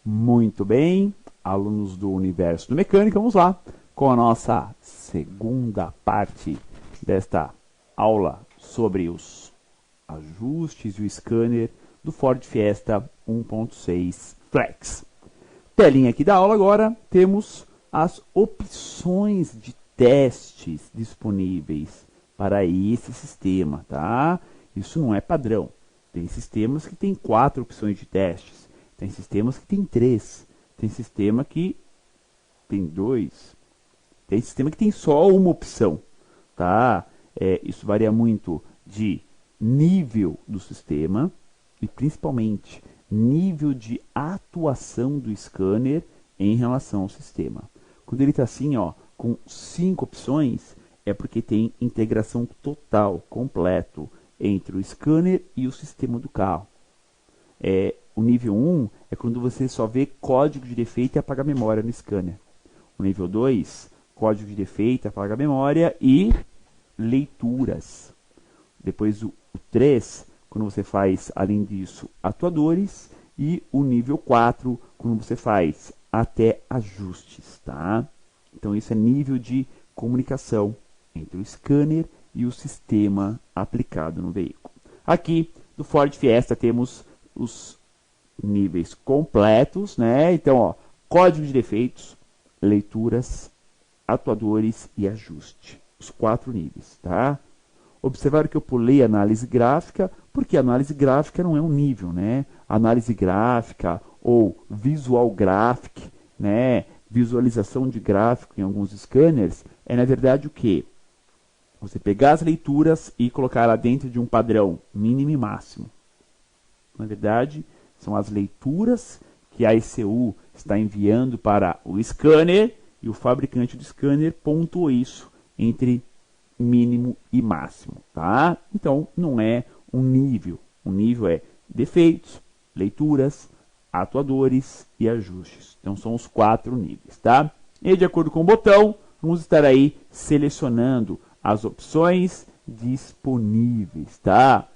Muito bem, alunos do Universo do Mecânica, vamos lá com a nossa segunda parte desta aula sobre os ajustes e o scanner do Ford Fiesta 1.6 Flex. Telinha aqui da aula agora, temos as opções de testes disponíveis para esse sistema, tá? Isso não é padrão. Tem sistemas que tem 4 opções de testes, tem sistemas que tem 3, tem sistema que tem 2, tem sistema que tem só uma opção, tá? Isso varia muito de nível do sistema e principalmente nível de atuação do scanner em relação ao sistema. Quando ele está assim, ó, com 5 opções, é porque tem integração total, completo, entre o scanner e o sistema do carro. O nível 1 é quando você só vê código de defeito e apaga a memória no scanner. O nível 2, código de defeito, apaga a memória e leituras. Depois o 3, quando você faz, além disso, atuadores. E o nível 4, quando você faz até ajustes, tá? Então, isso é nível de comunicação entre o scanner e o sistema aplicado no veículo. Aqui, do Ford Fiesta, temos os níveis completos, né? Então, ó, código de defeitos, leituras, atuadores e ajuste. Os 4 níveis, tá? Observaram que eu pulei a análise gráfica, porque a análise gráfica não é um nível, né? Análise gráfica ou visual graphic, né? Visualização de gráfico em alguns scanners, é na verdade o quê? Você pegar as leituras e colocar ela dentro de um padrão mínimo e máximo. Na verdade, são as leituras que a ECU está enviando para o scanner e o fabricante do scanner pontuou isso entre mínimo e máximo, tá? Então, não é um nível. Um nível é defeitos, leituras, atuadores e ajustes. Então, são os 4 níveis, tá? E de acordo com o botão, vamos estar aí selecionando as opções disponíveis, tá?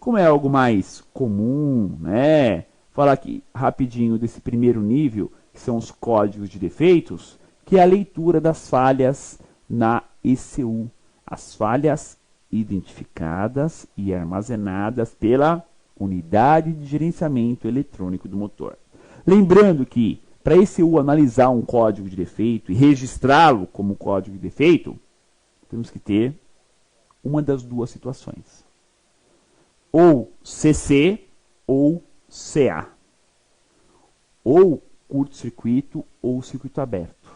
Como é algo mais comum, né? Falar aqui rapidinho desse primeiro nível, que são os códigos de defeitos, que é a leitura das falhas na ECU. As falhas identificadas e armazenadas pela unidade de gerenciamento eletrônico do motor. Lembrando que, para a ECU analisar um código de defeito e registrá-lo como código de defeito, temos que ter uma das duas situações. Ou CC ou CA. Ou curto-circuito ou circuito aberto.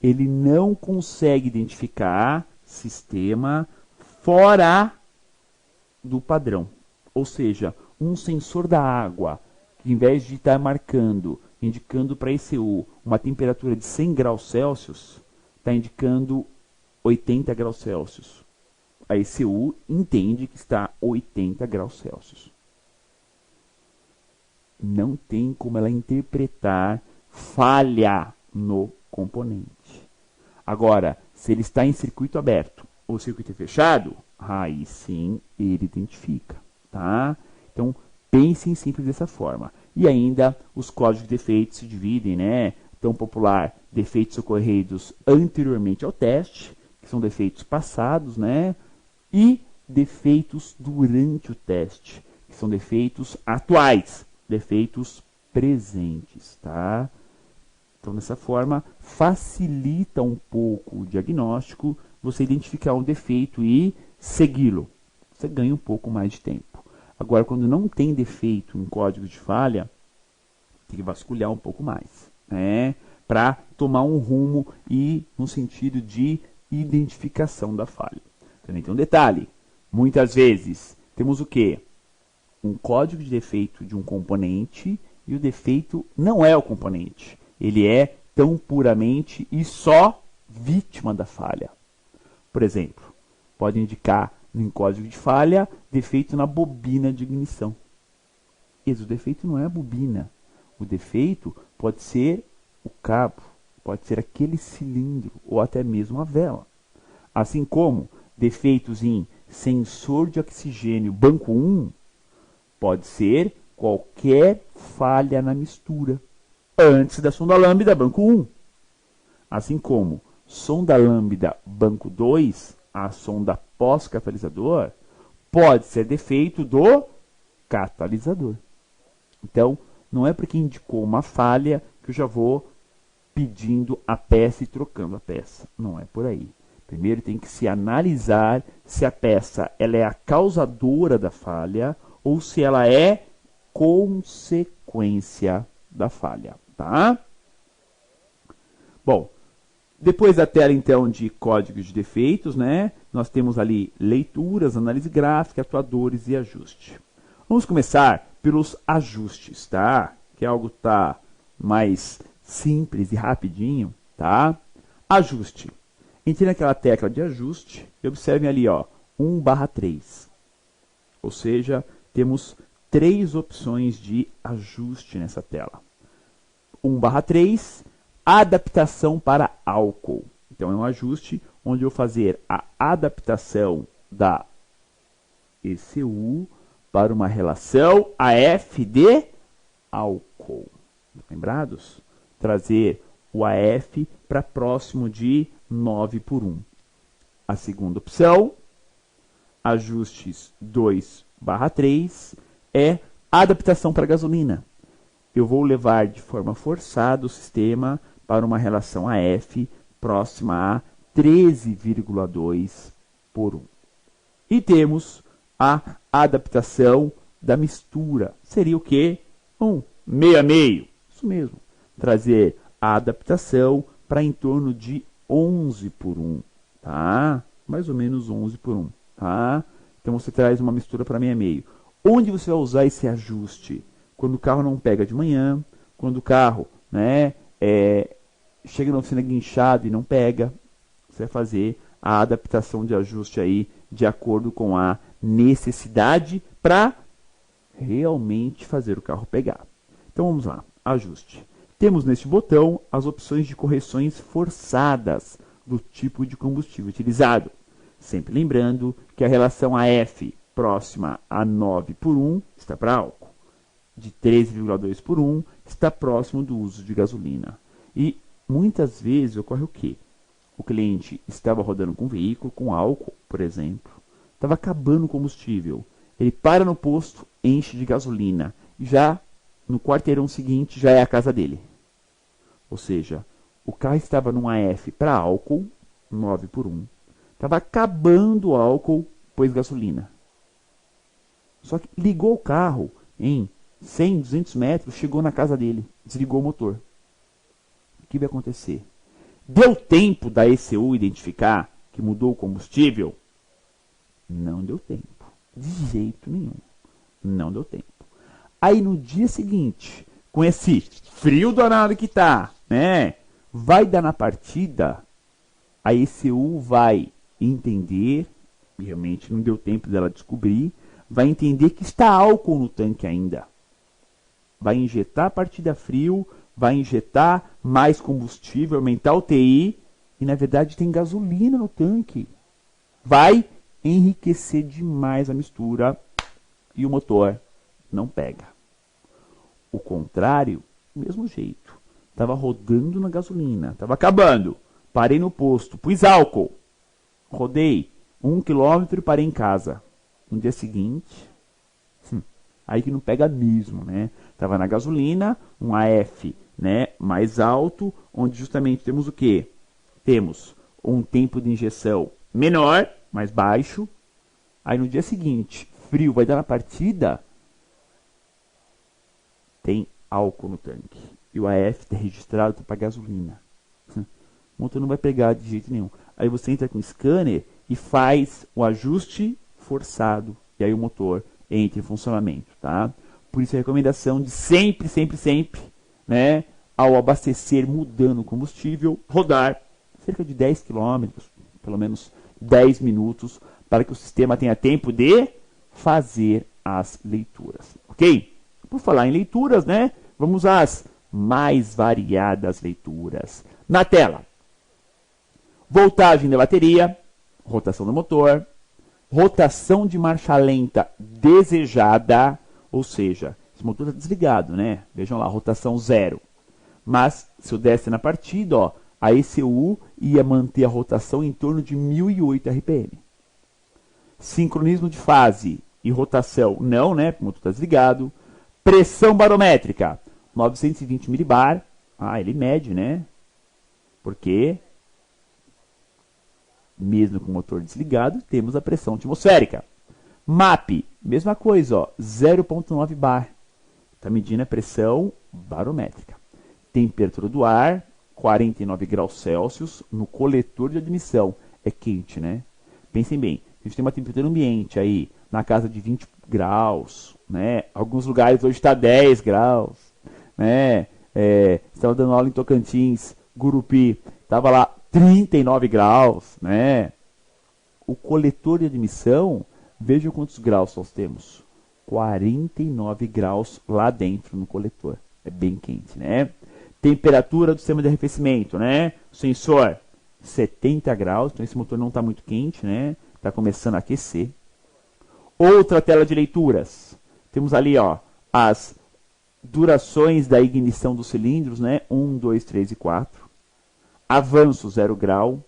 Ele não consegue identificar sistema fora do padrão. Ou seja, um sensor da água, que em vez de estar marcando, indicando para a ECU uma temperatura de 100 graus Celsius, está indicando 80 graus Celsius. A ECU entende que está 80 graus Celsius. Não tem como ela interpretar falha no componente. Agora, se ele está em circuito aberto ou circuito fechado, aí sim ele identifica, tá? Então, pensem simples dessa forma. E ainda, os códigos de defeitos se dividem, né? Tão popular, defeitos ocorridos anteriormente ao teste, que são defeitos passados, né? E defeitos durante o teste, que são defeitos atuais, defeitos presentes, tá? Então, dessa forma, facilita um pouco o diagnóstico, você identificar um defeito e segui-lo. Você ganha um pouco mais de tempo. Agora, quando não tem defeito em código de falha, tem que vasculhar um pouco mais, né? Para tomar um rumo e no sentido de identificação da falha. Também tem um detalhe. Muitas vezes, temos o quê? Um código de defeito de um componente e o defeito não é o componente. Ele é tão puramente e só vítima da falha. Por exemplo, pode indicar em código de falha defeito na bobina de ignição. Mas o defeito não é a bobina. O defeito pode ser o cabo, pode ser aquele cilindro ou até mesmo a vela. Assim como defeitos em sensor de oxigênio banco 1 pode ser qualquer falha na mistura, antes da sonda lambda banco 1. Assim como sonda lambda banco 2, a sonda pós-catalisador, pode ser defeito do catalisador. Então, não é porque indicou uma falha que eu já vou pedindo a peça e trocando a peça. Não é por aí. Primeiro tem que se analisar se a peça ela é a causadora da falha ou se ela é consequência da falha, tá? Bom, depois da tela então de códigos de defeitos, né? Nós temos ali leituras, análise gráfica, atuadores e ajuste. Vamos começar pelos ajustes, tá? Que é algo tá mais simples e rapidinho, tá? Ajuste. Entre naquela tecla de ajuste e observem ali, ó, 1/3. Ou seja, temos 3 opções de ajuste nessa tela. 1/3, adaptação para álcool. Então, é um ajuste onde eu vou fazer a adaptação da ECU para uma relação AF de álcool. Lembrados? Trazer o AF para próximo de 9/1. A segunda opção, ajustes 2/3, é adaptação para gasolina. Eu vou levar de forma forçada o sistema para uma relação AF próxima a 13,2/1. E temos a adaptação da mistura. Seria o quê? Meio a meio. Isso mesmo. Trazer a adaptação para em torno de 11/1. Tá? Mais ou menos 11/1. Tá? Então você traz uma mistura para meio a meio. Onde você vai usar esse ajuste? Quando o carro não pega de manhã, quando o carro, né, chega na oficina guinchado e não pega, você vai fazer a adaptação de ajuste aí de acordo com a necessidade para realmente fazer o carro pegar. Então vamos lá, ajuste. Temos neste botão as opções de correções forçadas do tipo de combustível utilizado. Sempre lembrando que a relação AF próxima a 9/1 está para álcool. De 13,2/1 está próximo do uso de gasolina. E muitas vezes ocorre o quê? O cliente estava rodando com um veículo com álcool, por exemplo, estava acabando o combustível. Ele para no posto, enche de gasolina. E já no quarteirão seguinte já é a casa dele. Ou seja, o carro estava num AF para álcool, 9/1. Estava acabando o álcool, pôs gasolina. Só que ligou o carro em 100, 200 metros, chegou na casa dele, desligou o motor. O que vai acontecer? Deu tempo da ECU identificar que mudou o combustível? Não deu tempo. De jeito nenhum. Não deu tempo. Aí no dia seguinte, com esse frio danado que tá, né? Vai dar na partida, a ECU vai entender, e realmente não deu tempo dela descobrir, vai entender que está álcool no tanque ainda. Vai injetar a partida frio, vai injetar mais combustível, aumentar o TI, e na verdade tem gasolina no tanque. Vai enriquecer demais a mistura e o motor não pega. O contrário, mesmo jeito. Estava rodando na gasolina, estava acabando. Parei no posto, pus álcool. Rodei 1 quilômetro e parei em casa. No dia seguinte, aí que não pega mesmo, né? Estava na gasolina, um AF, né, mais alto, onde justamente temos o quê? Temos um tempo de injeção menor, mais baixo. Aí no dia seguinte, frio, vai dar na partida, tem álcool no tanque. E o AF está registrado para gasolina. O motor não vai pegar de jeito nenhum. Aí você entra com o scanner e faz o ajuste forçado. E aí o motor entra em funcionamento, tá? Por isso a recomendação de sempre, né, ao abastecer mudando o combustível, rodar cerca de 10 km, pelo menos 10 minutos, para que o sistema tenha tempo de fazer as leituras, ok? Por falar em leituras, né, vamos às mais variadas leituras. Na tela, voltagem da bateria, rotação do motor, rotação de marcha lenta desejada, ou seja, Esse motor está desligado, né? Vejam lá, rotação 0. Mas, se eu desse na partida, ó, a ECU ia manter a rotação em torno de 1008 RPM. Sincronismo de fase e rotação, não, né? O motor está desligado. Pressão barométrica, 920 milibar. Ah, ele mede, né? Porque, mesmo com o motor desligado, temos a pressão atmosférica. MAP, mesma coisa, ó, 0,9 bar. Está medindo a pressão barométrica. Temperatura do ar, 49 graus Celsius no coletor de admissão. É quente, né? Pensem bem, a gente tem uma temperatura ambiente aí, na casa de 20 graus, né? Alguns lugares hoje está 10 graus, né? Estava dando aula em Tocantins, Gurupi, estava lá 39 graus, né? O coletor de admissão, vejam quantos graus nós temos. 49 graus lá dentro no coletor. É bem quente, né? Temperatura do sistema de arrefecimento, né? O sensor, 70 graus. Então esse motor não está muito quente, né? Está começando a aquecer. Outra tela de leituras. Temos ali, ó, as durações da ignição dos cilindros, né? 1, 2, 3 e 4. Avanço 0 grau.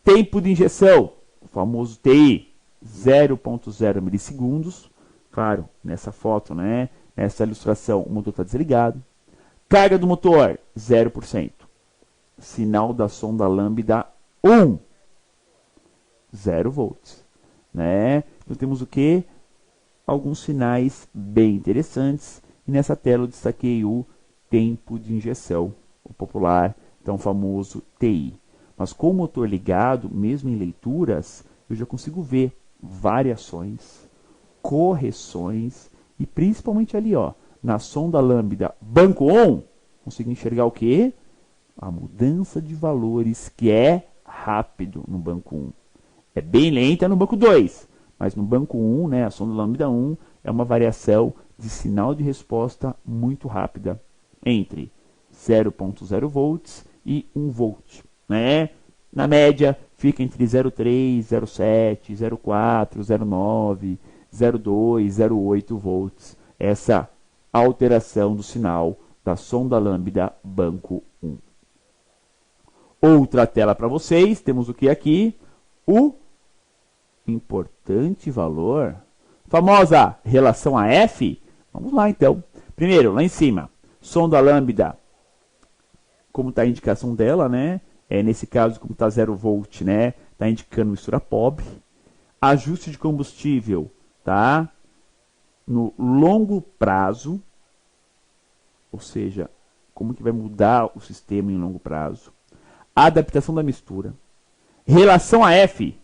Tempo de injeção, o famoso TI, 0,0 milissegundos. Claro, nessa foto, né? Nessa ilustração, o motor está desligado. Carga do motor, 0%. Sinal da sonda lambda 1. 0 volts. Né? Então temos o que? Alguns sinais bem interessantes. E nessa tela eu destaquei o tempo de injeção, o popular, tão famoso TI. Mas com o motor ligado, mesmo em leituras, eu já consigo ver variações, correções e principalmente ali, ó, na sonda lambda banco on, consigo enxergar o quê? A mudança de valores, que é rápido no banco 1. É bem lenta no banco 2, mas no banco 1, né, a sonda lambda 1, é uma variação de sinal de resposta muito rápida, entre 0,0 volts e 1 volt. Né? Na média, fica entre 0,3, 0,7, 0,4, 0,9, 0,2, 0,8 volts. Essa alteração do sinal da sonda lambda banco 1. Outra tela para vocês, temos o que aqui? O importante valor, famosa relação a F. Vamos lá então. Primeiro, lá em cima, sonda lambda, como está a indicação dela, né? Nesse caso, como está 0 volt, né? Está indicando mistura pobre. Ajuste de combustível, tá? No longo prazo, ou seja, como que vai mudar o sistema em longo prazo. Adaptação da mistura. Relação a F.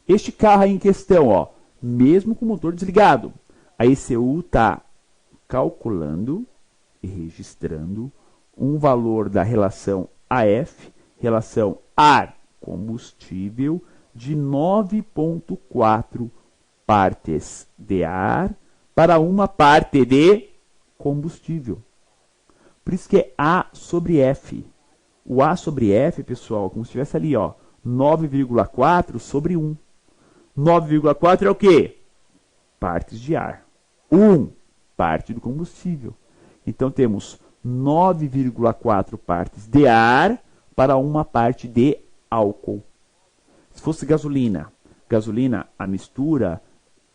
Este carro aí em questão, ó, mesmo com o motor desligado, a ECU está calculando e registrando um valor da relação AF, relação ar-combustível, de 9,4 partes de ar para uma parte de combustível. Por isso que é A sobre F. O A sobre F, pessoal, como se estivesse ali, ó, 9,4 sobre 1. 9,4 é o quê? Partes de ar. 1, parte do combustível. Então, temos 9,4 partes de ar para uma parte de álcool. Se fosse gasolina, a mistura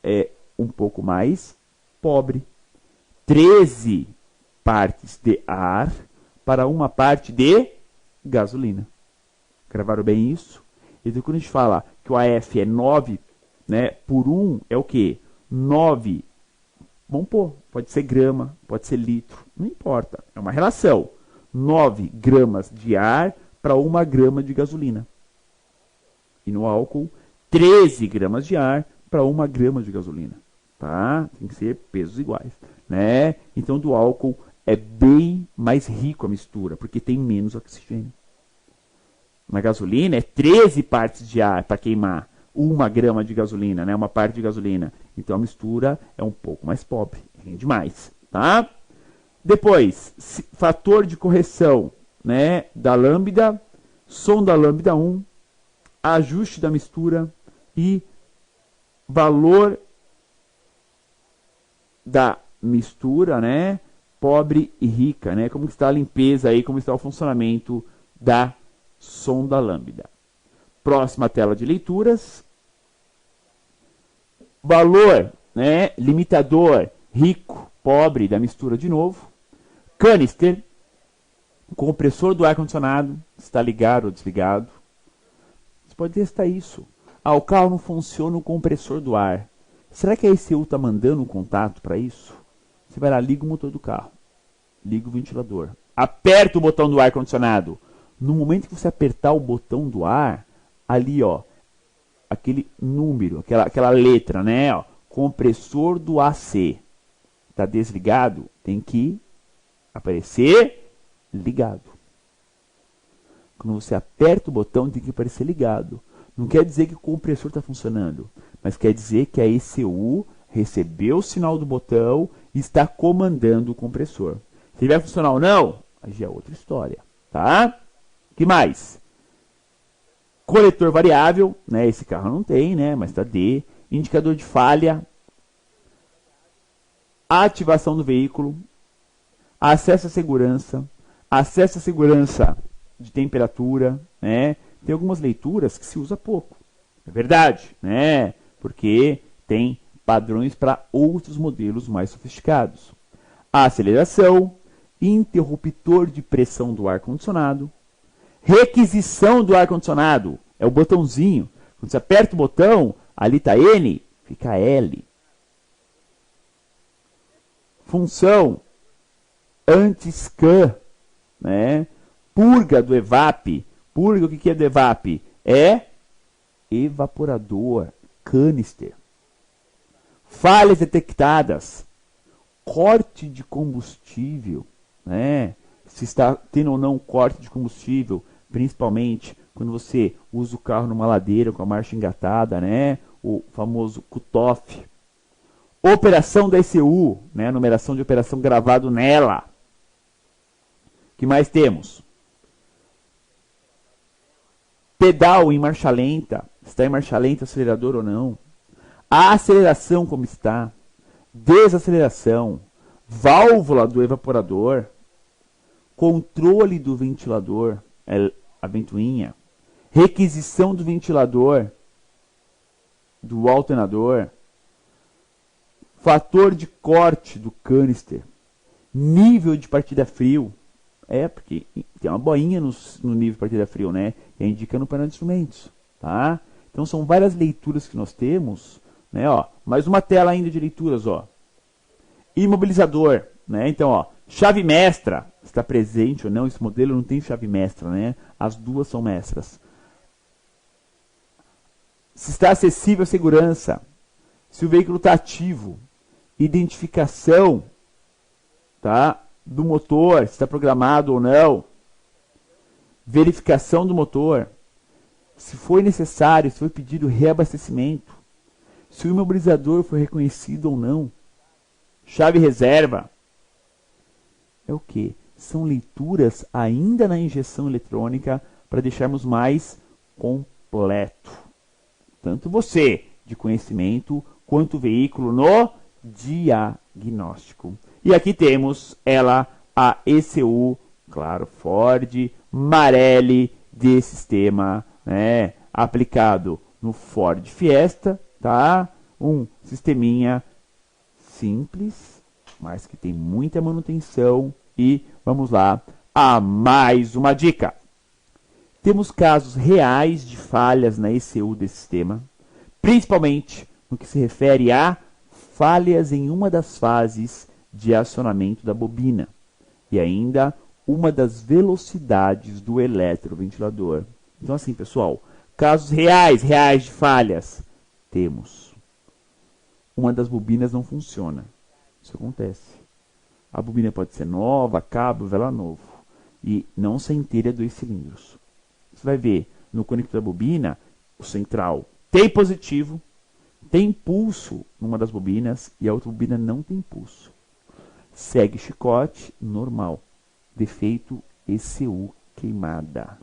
é um pouco mais pobre. 13 partes de ar para uma parte de gasolina. Gravaram bem isso? Então, quando a gente fala que o AF é 9, né, por 1, é o quê? 9, vamos pôr, pode ser grama, pode ser litro, não importa, é uma relação. 9 gramas de ar para 1 grama de gasolina. E no álcool, 13 gramas de ar para 1 grama de gasolina. Tá? Tem que ser pesos iguais. Né? Então, do álcool é bem mais rico a mistura, porque tem menos oxigênio. Na gasolina, é 13 partes de ar para queimar 1 grama de gasolina, né? Uma parte de gasolina. Então, a mistura é um pouco mais pobre, rende mais. Tá? Depois, fator de correção, né, da lambda, sonda lambda 1, ajuste da mistura e valor da mistura, né, pobre e rica, né? Como está a limpeza aí, como está o funcionamento da sonda lambda. Próxima tela de leituras. Valor, né, limitador, rico, pobre da mistura de novo. Canister, compressor do ar-condicionado, está ligado ou desligado. Você pode testar isso. O carro não funciona o compressor do ar. Será que a ECU está mandando um contato para isso? Você vai lá, liga o motor do carro, liga o ventilador, aperta o botão do ar-condicionado. No momento que você apertar o botão do ar, ali, ó, aquele número, aquela letra, né, ó, compressor do AC, está desligado, tem que aparecer ligado. Quando você aperta o botão, tem que aparecer ligado. Não quer dizer que o compressor está funcionando, mas quer dizer que a ECU recebeu o sinal do botão e está comandando o compressor. Se ele vai funcionar ou não, aí já é outra história, tá? Que mais? Coletor variável, né? Esse carro não tem, né? Mas está D. Indicador de falha. Ativação do veículo. Acesso à segurança. Acesso à segurança de temperatura, né? Tem algumas leituras que se usa pouco. É verdade, né? Porque tem padrões para outros modelos mais sofisticados. A aceleração, interruptor de pressão do ar-condicionado, requisição do ar-condicionado, é o botãozinho. Quando você aperta o botão, ali está N, fica L. Função anti-scan, né? Purga do evap. Purga, o que é do evap? É evaporador, canister. Falhas detectadas, corte de combustível, né? Se está tendo ou não corte de combustível, principalmente quando você usa o carro numa ladeira com a marcha engatada, né? O famoso cut-off. Operação da ECU, né? Numeração de operação gravado nela. O que mais temos? Pedal em marcha lenta. Está em marcha lenta, acelerador ou não. A aceleração como está. Desaceleração. Válvula do evaporador. Controle do ventilador. A ventoinha. Requisição do ventilador. Do alternador. Fator de corte do canister. Nível de partida frio. Porque tem uma boinha no nível de partida frio, né? Que indica no painel de instrumentos, tá? Então são várias leituras que nós temos, né? Ó, mais uma tela ainda de leituras, ó. Imobilizador, né? Então, ó, chave mestra, está presente ou não? Esse modelo não tem chave mestra, né? As duas são mestras. Se está acessível a segurança, se o veículo está ativo, identificação, tá? Do motor, se está programado ou não, verificação do motor, se foi necessário, se foi pedido reabastecimento, se o imobilizador foi reconhecido ou não, chave reserva. É o que? São leituras ainda na injeção eletrônica para deixarmos mais completo. Tanto você de conhecimento quanto o veículo no diagnóstico. E aqui temos ela, a ECU, claro, Ford Marelli de sistema, né, aplicado no Ford Fiesta, tá? Um sisteminha simples, mas que tem muita manutenção. E vamos lá a mais uma dica. Temos casos reais de falhas na ECU desse sistema, principalmente no que se refere a falhas em uma das fases de acionamento da bobina e ainda uma das velocidades do eletroventilador. Então assim, pessoal, casos reais de falhas, temos. Uma das bobinas não funciona. Isso acontece. A bobina pode ser nova, cabo, vela novo. E não se inteira 2 cilindros. Você vai ver no conector da bobina, o central tem positivo, tem pulso numa das bobinas e a outra bobina não tem pulso. Segue chicote, normal. Defeito ECU queimada.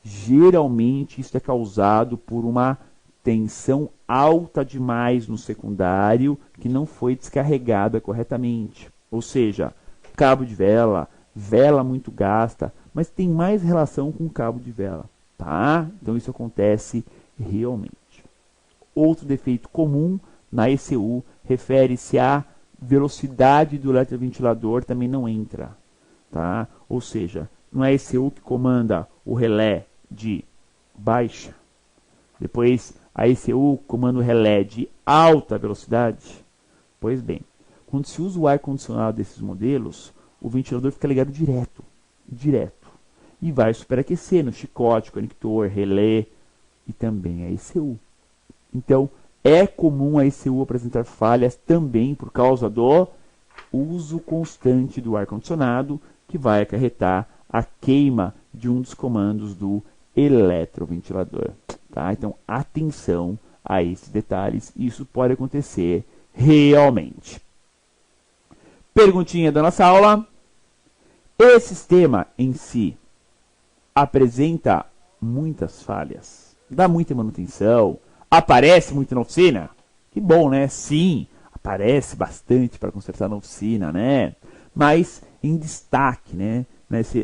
Geralmente isso é causado por uma tensão alta demais no secundário que não foi descarregada corretamente. Ou seja, cabo de vela, vela muito gasta, mas tem mais relação com o cabo de vela, tá? Então isso acontece realmente. Outro defeito comum na ECU refere-se à velocidade do eletroventilador, também não entra, tá? Ou seja, não é a ECU que comanda o relé de baixa, depois a ECU comanda o relé de alta velocidade. Pois bem, quando se usa o ar-condicionado desses modelos, o ventilador fica ligado direto, e vai superaquecer no chicote, conector, relé e também a ECU. Então, é comum a ECU apresentar falhas também por causa do uso constante do ar-condicionado, que vai acarretar a queima de um dos comandos do eletroventilador. Tá? Então, atenção a esses detalhes, isso pode acontecer realmente. Perguntinha da nossa aula. Esse sistema em si apresenta muitas falhas, dá muita manutenção, aparece muito na oficina? Que bom, né? Sim, aparece bastante para consertar na oficina, né? Mas em destaque, né?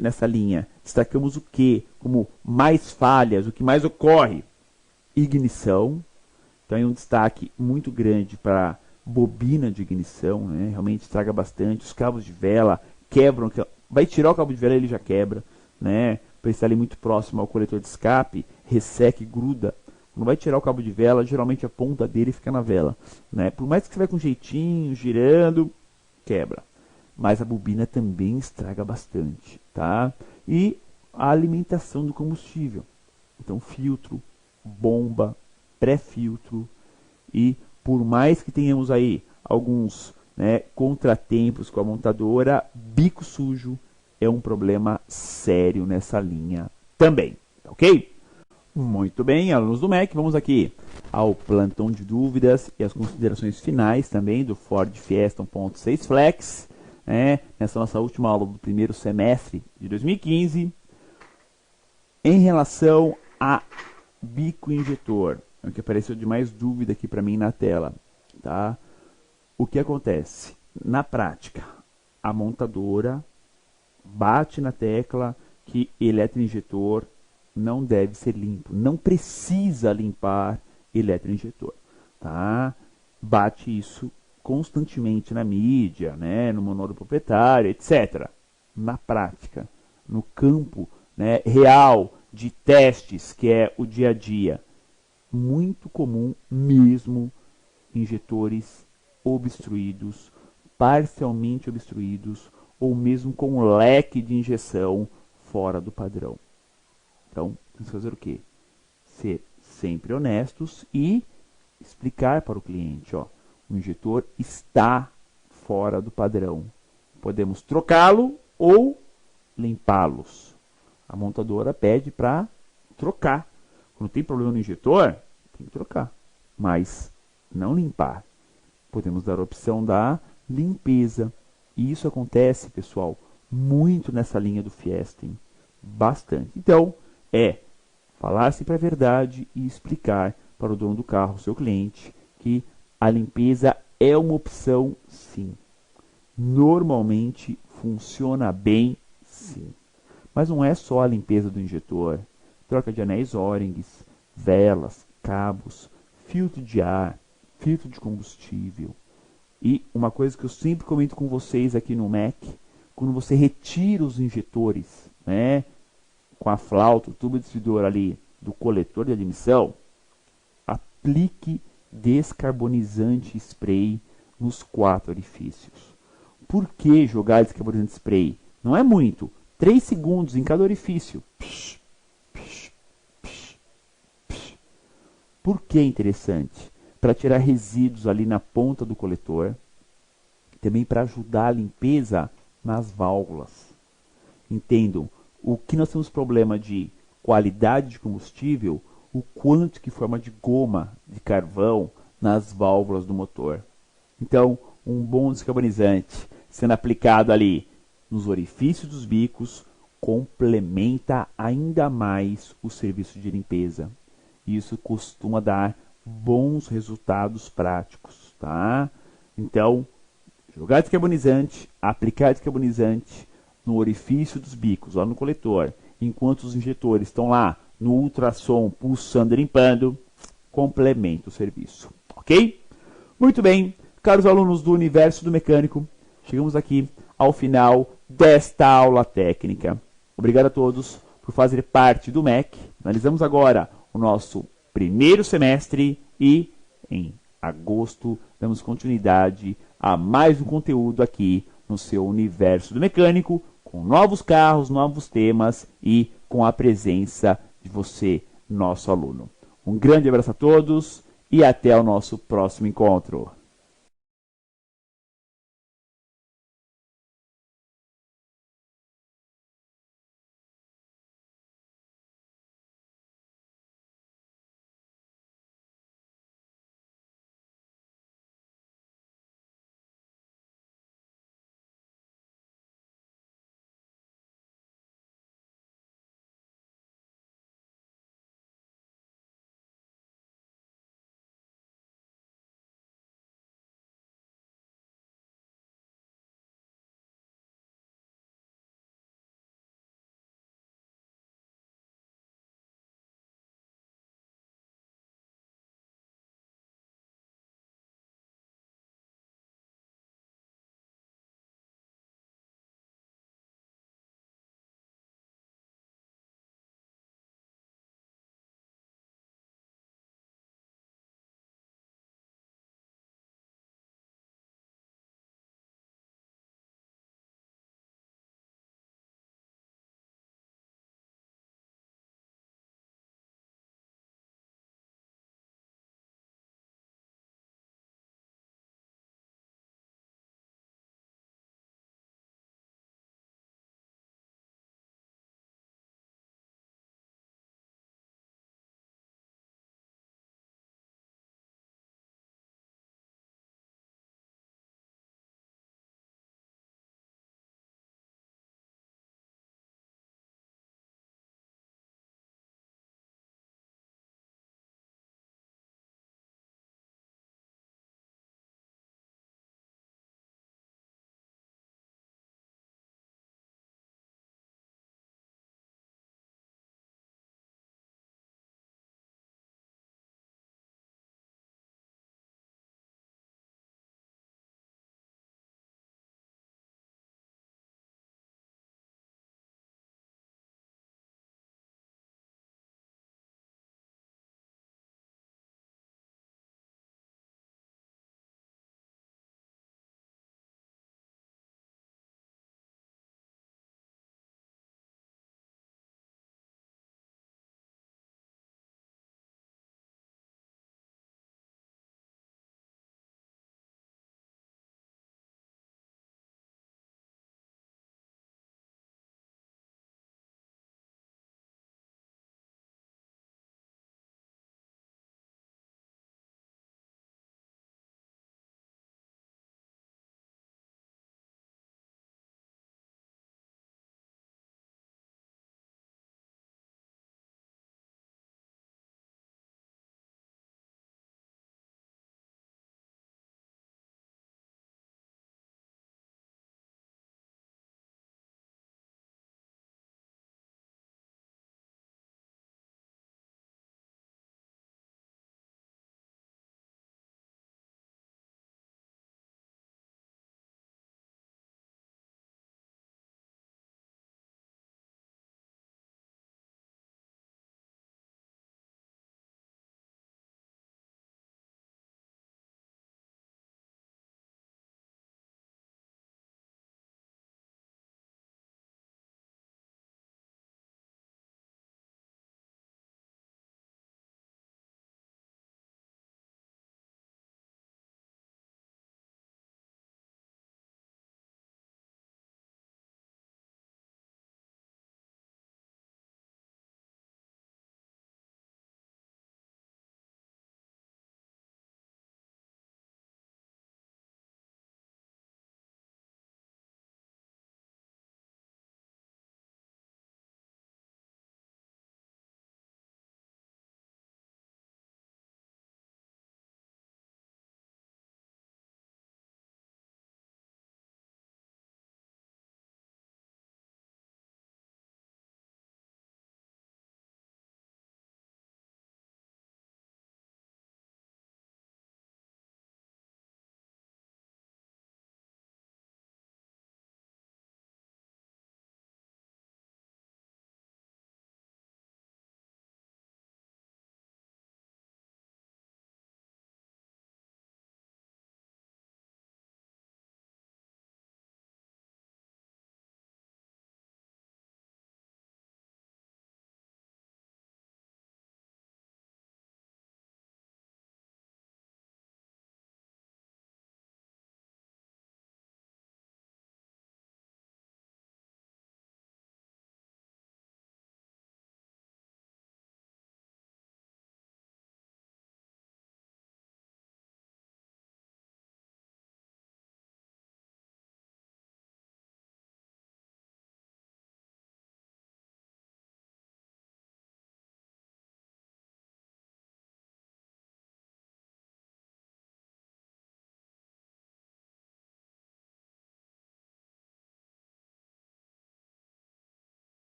Nessa linha, destacamos o que como mais falhas, o que mais ocorre? Ignição. Então é um destaque muito grande para bobina de ignição, né? Realmente estraga bastante. Os cabos de vela quebram, vai tirar o cabo de vela, ele já quebra, né? Para estar ali muito próximo ao coletor de escape, resseca e gruda. Quando vai tirar o cabo de vela, geralmente a ponta dele fica na vela, né? Por mais que você vai com jeitinho, girando, quebra. Mas a bobina também estraga bastante, tá? E a alimentação do combustível. Então, filtro, bomba, pré-filtro. E por mais que tenhamos aí alguns, né, contratempos com a montadora, bico sujo é um problema sério nessa linha também, ok? Muito bem, alunos do MEC, vamos aqui ao plantão de dúvidas e as considerações finais também do Ford Fiesta 1.6 Flex, né, nessa nossa última aula do primeiro semestre de 2015. Em relação a bico injetor, é o que apareceu de mais dúvida aqui para mim na tela, tá? O que acontece? Na prática, a montadora bate na tecla que eletroinjetor não deve ser limpo, não precisa limpar eletroinjetor, tá? Bate isso constantemente na mídia, né, no manual do proprietário, etc. Na prática, no campo, né, real de testes, que é o dia a dia, muito comum mesmo injetores obstruídos, parcialmente obstruídos, ou mesmo com leque de injeção fora do padrão. Então, temos que fazer o quê? Ser sempre honestos e explicar para o cliente, ó, o injetor está fora do padrão. Podemos trocá-lo ou limpá-los. A montadora pede para trocar. Quando tem problema no injetor, tem que trocar, mas não limpar. Podemos dar a opção da limpeza. E isso acontece, pessoal, muito nessa linha do Fiesta, hein? Bastante. Então, falar sempre a verdade e explicar para o dono do carro, seu cliente, que a limpeza é uma opção, sim. Normalmente funciona bem, sim. Mas não é só a limpeza do injetor. Troca de anéis O-rings, velas, cabos, filtro de ar, filtro de combustível. E uma coisa que eu sempre comento com vocês aqui no MEC, quando você retira os injetores, né, com a flauta, o tubo distribuidor ali do coletor de admissão, aplique descarbonizante spray nos 4 orifícios. Por que jogar descarbonizante spray? Não é muito. 3 segundos em cada orifício. Por que é interessante? Para tirar resíduos ali na ponta do coletor. Também para ajudar a limpeza nas válvulas. Entendam, o que nós temos problema de qualidade de combustível, o quanto que forma de goma de carvão nas válvulas do motor. Então, um bom descarbonizante sendo aplicado ali nos orifícios dos bicos complementa ainda mais o serviço de limpeza. Isso costuma dar bons resultados práticos, tá? Então, jogar descarbonizante, aplicar descarbonizante no orifício dos bicos, lá no coletor, enquanto os injetores estão lá no ultrassom pulsando e limpando, complementa o serviço, ok? Muito bem, caros alunos do Universo do Mecânico, chegamos aqui ao final desta aula técnica. Obrigado a todos por fazer parte do MEC. Analisamos agora o nosso primeiro semestre e em agosto damos continuidade a mais um conteúdo aqui no seu Universo do Mecânico, com novos carros, novos temas e com a presença de você, nosso aluno. Um grande abraço a todos e até o nosso próximo encontro.